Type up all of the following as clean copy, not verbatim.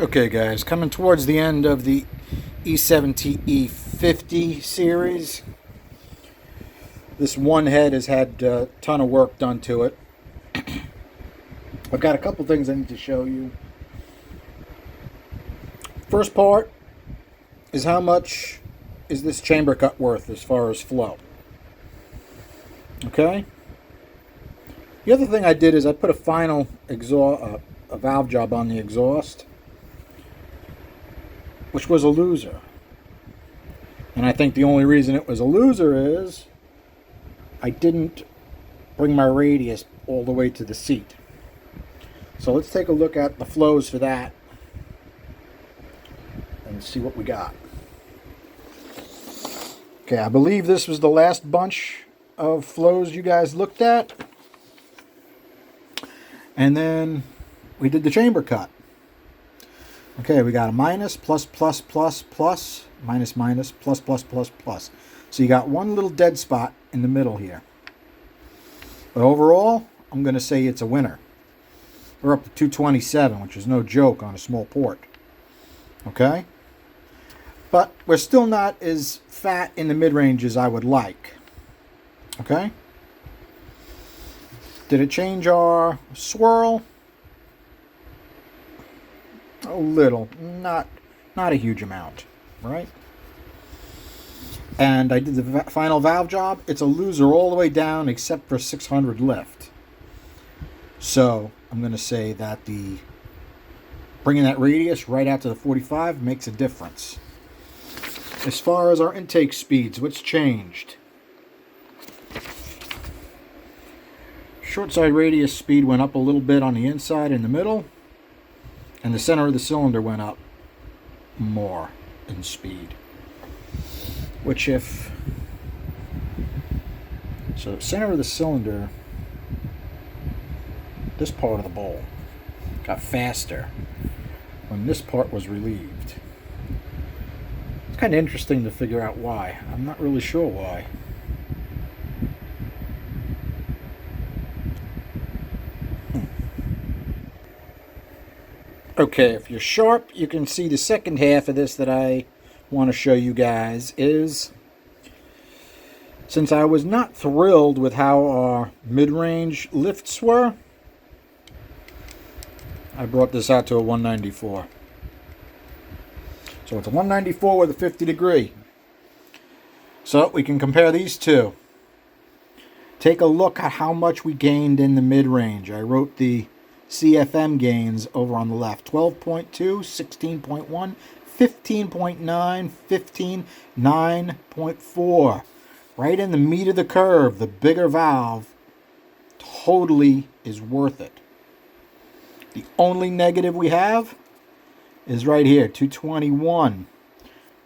Okay, guys, coming towards the end of the E7TE 50 series. This one head has had a ton of work done to it. I've got a couple things I need to show you. First part is how much is this chamber cut worth as far as flow. Okay? The other thing I did is I put a final exhaust, a valve job on the exhaust, which was a loser. And I think the only reason it was a loser is I didn't bring my radius all the way to the seat. So let's take a look at the flows for that and see what we got. Okay, I believe this was the last bunch of flows you guys looked at. And then we did the chamber cut. Okay, we got a minus, plus, plus, plus, plus, minus, minus, plus, plus, plus, plus. So you got one little dead spot in the middle here. But overall, I'm going to say it's a winner. We're up to 227, which is no joke on a small port. Okay? But we're still not as fat in the mid-range as I would like. Okay? Did it change our swirl? A little, not a huge amount, right? And I did the final valve job. It's a loser all the way down except for 600 lift. So I'm going to say that the bringing that radius right out to the 45 makes a difference. As far as our intake speeds, what's changed? Short side radius speed went up a little bit on the inside in the middle. And the center of the cylinder went up more in speed. Which if... So the center of the cylinder, this part of the bowl, got faster when this part was relieved. It's kind of interesting to figure out why. I'm not really sure why. Okay, if you're sharp, you can see the second half of this that I want to show you guys is, since I was not thrilled with how our mid-range lifts were, I brought this out to a 194. So it's a 194 with a 50 degree. So we can compare these two. Take a look at how much we gained in the mid-range. I wrote the CFM gains over on the left. 12.2, 16.1, 15.9, 15, 9.4. Right in the meat of the curve. The bigger valve totally is worth it. The only negative we have is right here, 221,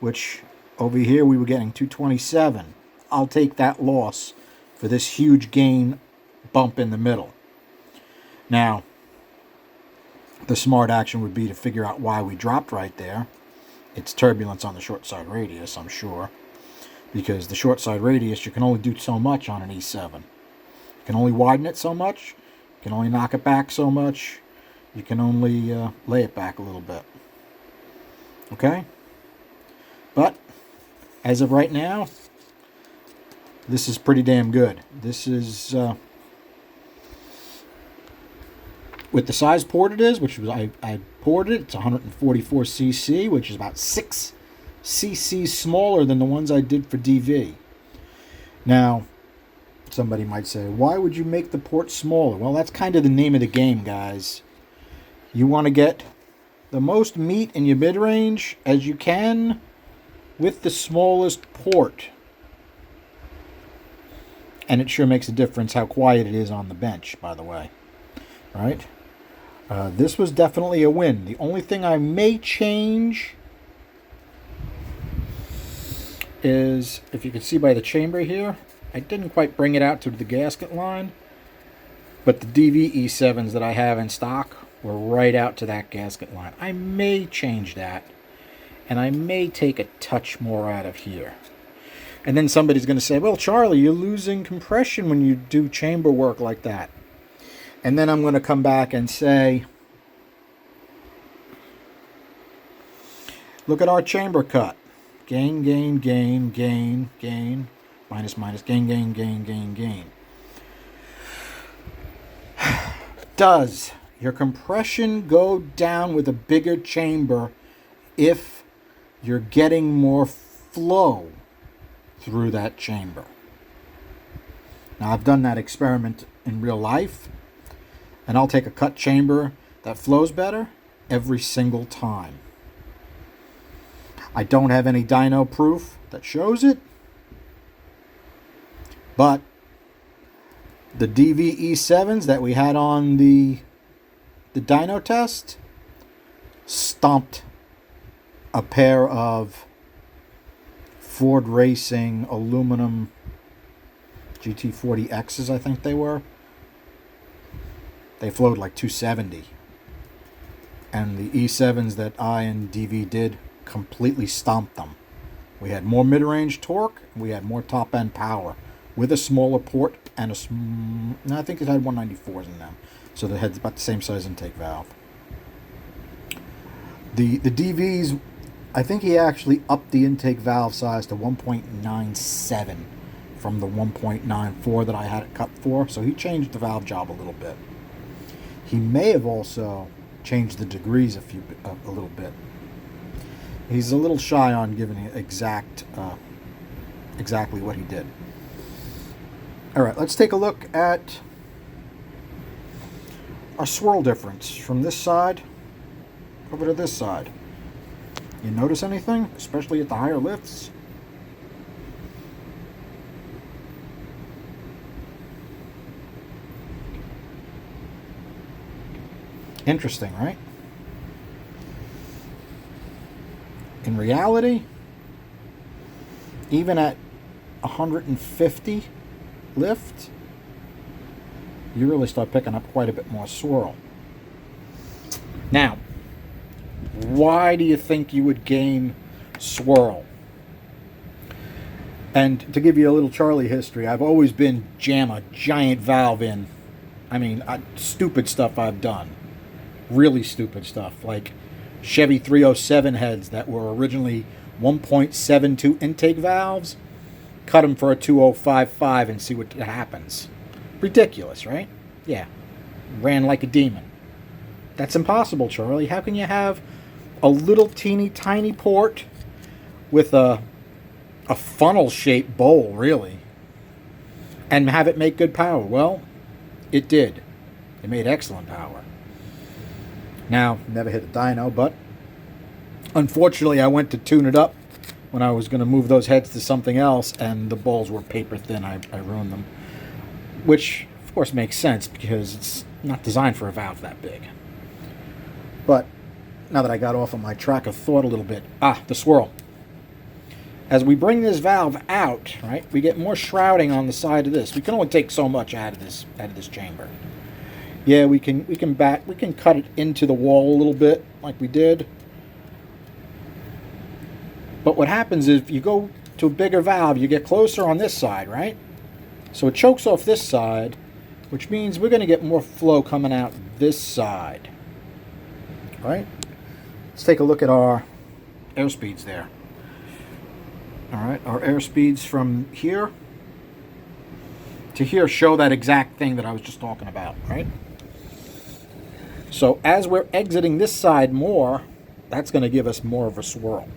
which over here we were getting 227. I'll take that loss for this huge gain bump in the middle. Now, the smart action would be to figure out why we dropped right there. It's turbulence on the short side radius, I'm sure. Because the short side radius, you can only do so much on an E7. You can only widen it so much. You can only knock it back so much. You can only lay it back a little bit. Okay? But, as of right now, this is pretty damn good. This is... with the size port it is, which was I ported it, it's 144 cc, which is about 6 cc smaller than the ones I did for DV. Now, somebody might say, why would you make the port smaller? Well, that's kind of the name of the game, guys. You want to get the most meat in your mid-range as you can with the smallest port. And it sure makes a difference how quiet it is on the bench, by the way. Right? This was definitely a win. The only thing I may change is, if you can see by the chamber here, I didn't quite bring it out to the gasket line, but the DV E7s that I have in stock were right out to that gasket line. I may change that, and I may take a touch more out of here. And then somebody's going to say, well, Charlie, you're losing compression when you do chamber work like that. And then I'm going to come back and say, Look at our chamber cut. Gain, gain, gain, gain, gain, minus, minus, gain, gain, gain, gain, gain. Does your compression go down with a bigger chamber if you're getting more flow through that chamber? Now, I've done that experiment in real life, and I'll take a cut chamber that flows better every single time. I don't have any dyno proof that shows it, but the DV-E7s that we had on the dyno test stomped a pair of Ford Racing aluminum GT40Xs, I think they were. They flowed like 270. And the E7s that I and DV did completely stomped them. We had more mid-range torque, and we had more top-end power with a smaller port and I think it had 194s in them. So they had about the same size intake valve. The DVs, I think he actually upped the intake valve size to 1.97 from the 1.94 that I had it cut for. So he changed the valve job a little bit. He may have also changed the degrees a little bit. He's a little shy on giving exactly what he did. All right, let's take a look at our swirl difference from this side over to this side. You notice anything, especially at the higher lifts? Interesting, right? In reality, even at 150 lift, you really start picking up quite a bit more swirl. Now, why do you think you would gain swirl? And to give you a little Charlie history, I've always been jam a giant valve in. I mean, stupid stuff I've done. Really stupid stuff. Like Chevy 307 heads that were originally 1.72 intake valves. Cut them for a 2055 and see what happens. Ridiculous, right? Yeah. Ran like a demon. That's impossible, Charlie. How can you have a little teeny tiny port with a funnel-shaped bowl, really, and have it make good power? Well, it did. It made excellent power. Now, never hit a dyno, but unfortunately I went to tune it up when I was going to move those heads to something else, and the bowls were paper thin. I ruined them. Which, of course, makes sense because it's not designed for a valve that big. But now that I got off of my track of thought a little bit, the swirl. As we bring this valve out, right, we get more shrouding on the side of this. We can only take so much out of this chamber. Yeah, we can cut it into the wall a little bit, like we did. But what happens is if you go to a bigger valve, you get closer on this side, right? So it chokes off this side, which means we're going to get more flow coming out this side. All right? Let's take a look at our air speeds there. All right, our air speeds from here to here show that exact thing that I was just talking about, right? So as we're exiting this side more, that's going to give us more of a swirl.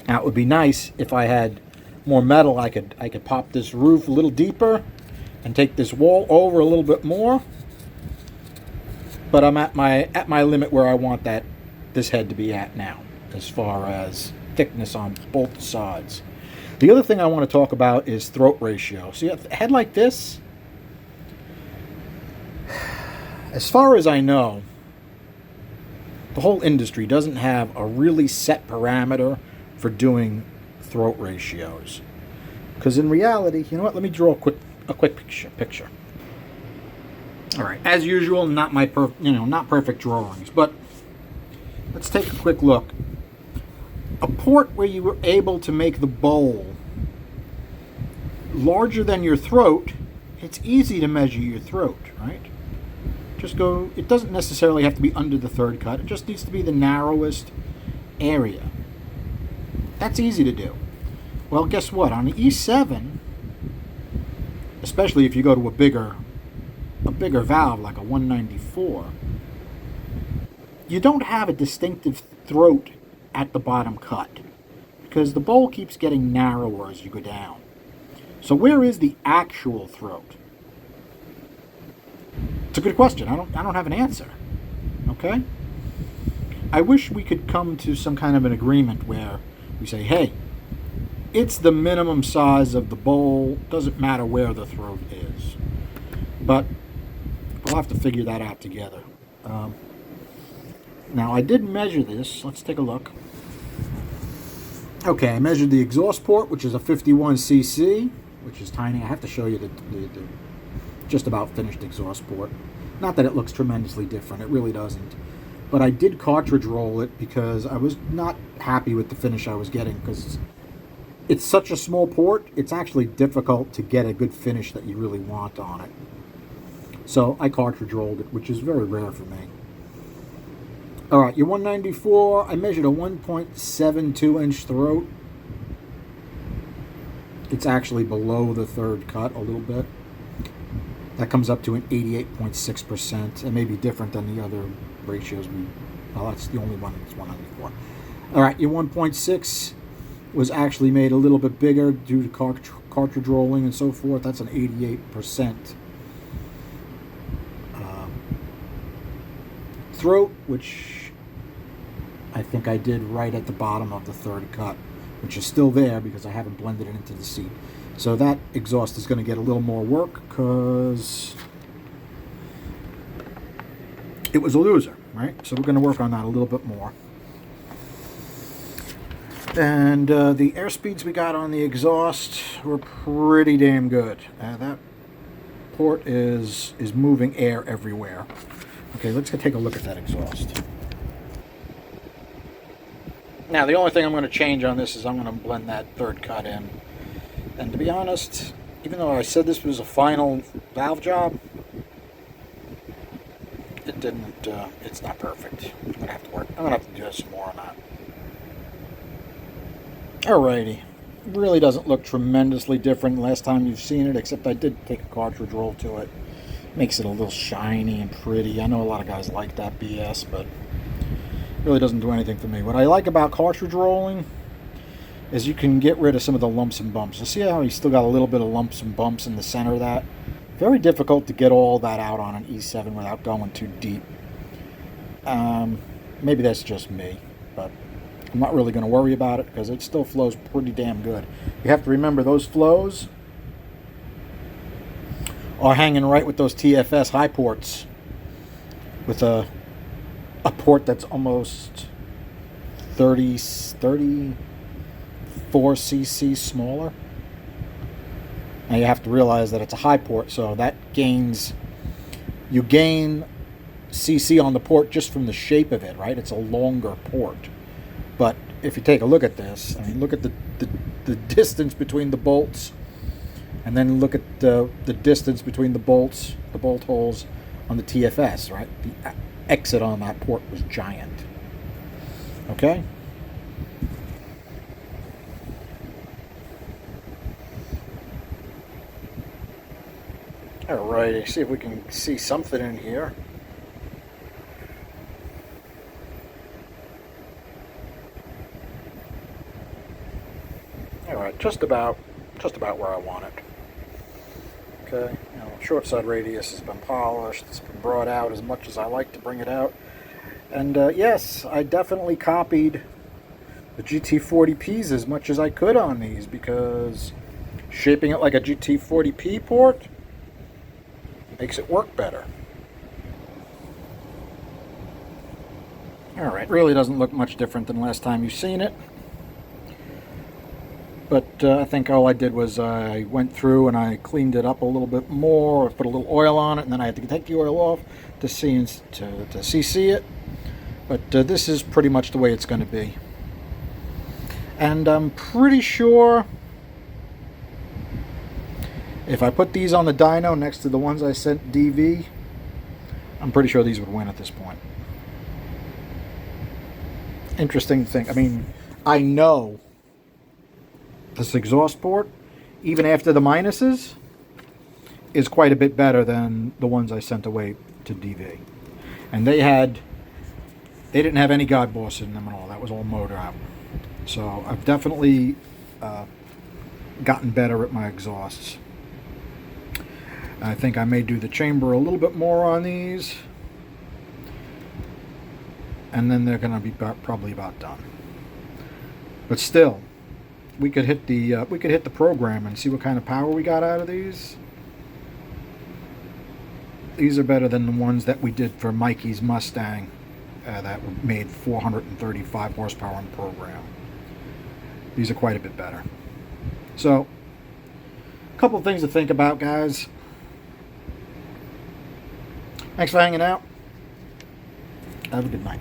Now, it would be nice if I had more metal. I could pop this roof a little deeper and take this wall over a little bit more. But I'm at my limit where I want this head to be at now, as far as thickness on both sides. The other thing I want to talk about is throat ratio. See, a head like this, as far as I know, the whole industry doesn't have a really set parameter for doing throat ratios. Because in reality, you know what? Let me draw a quick picture. All right, as usual, not perfect drawings, but let's take a quick look. A port where you were able to make the bowl larger than your throat, it's easy to measure your throat, right? Just go, it doesn't necessarily have to be under the third cut. It just needs to be the narrowest area. That's easy to do. Well, guess what? On the E7, especially if you go to a bigger valve like a 194, you don't have a distinctive throat at the bottom cut because the bowl keeps getting narrower as you go down. So where is the actual throat? It's a good question. I don't have an answer. Okay? I wish we could come to some kind of an agreement where we say, hey, it's the minimum size of the bowl. Doesn't matter where the throat is. But we'll have to figure that out together. Now, I did measure this. Let's take a look. Okay, I measured the exhaust port, which is a 51cc, which is tiny. I have to show you the just about finished exhaust port. Not that it looks tremendously different. It really doesn't. But I did cartridge roll it because I was not happy with the finish I was getting because it's such a small port, it's actually difficult to get a good finish that you really want on it. So I cartridge rolled it, which is very rare for me. All right, your 194, I measured a 1.72 inch throat. It's actually below the third cut a little bit. That comes up to an 88.6%. It may be different than the other ratios. Well, that's the only one that's 194. All right, your 1.6 was actually made a little bit bigger due to cartridge rolling and so forth. That's an 88%. Throat, which I think I did right at the bottom of the third cut, which is still there because I haven't blended it into the seat. So that exhaust is going to get a little more work because it was a loser, right? So we're going to work on that a little bit more. And the air speeds we got on the exhaust were pretty damn good. That port is moving air everywhere. Okay, let's take a look at that exhaust. Now, the only thing I'm going to change on this is I'm going to blend that third cut in. And to be honest, even though I said this was a final valve job, it didn't, it's not perfect. I'm going to have to work. I'm going to have to do some more on that. Alrighty. It really doesn't look tremendously different last time you've seen it, except I did take a cartridge roll to it. Makes it a little shiny and pretty. I know a lot of guys like that BS, but it really doesn't do anything for me. What I like about cartridge rolling is you can get rid of some of the lumps and bumps. You see how you still got a little bit of lumps and bumps in the center of that? Very difficult to get all that out on an E7 without going too deep. Maybe that's just me, but I'm not really going to worry about it because it still flows pretty damn good. You have to remember those flows are hanging right with those TFS high ports with a port that's almost 34 cc smaller. Now you have to realize that it's a high port, so that you gain cc on the port just from the shape of it, right? It's a longer port. But if you take a look at this, I mean, look at the distance between the bolts, and then look at the distance between the bolt holes on the TFS, right? The exit on that port was giant. Okay? Alrighty, see if we can see something in here. Alright, just about where I want it. Okay, short side radius has been polished, it's been brought out as much as I like to bring it out. And yes, I definitely copied the GT40Ps as much as I could on these because shaping it like a GT40P port makes it work better. Alright, really doesn't look much different than last time you've seen it. But I think all I did was I went through and I cleaned it up a little bit more, put a little oil on it, and then I had to take the oil off to CC it. But this is pretty much the way it's going to be. And I'm pretty sure if I put these on the dyno next to the ones I sent DV, I'm pretty sure these would win at this point. Interesting thing. I mean, I know this exhaust port, even after the minuses, is quite a bit better than the ones I sent away to DV. And they didn't have any God Boss in them at all. That was all motor out. So I've definitely gotten better at my exhausts. I think I may do the chamber a little bit more on these, and then they're going to be probably about done. But still, we could hit the program and see what kind of power we got out of these. These are better than the ones that we did for Mikey's Mustang that made 435 horsepower on the program. These are quite a bit better. So, a couple of things to think about, guys. Thanks for hanging out. Have a good night.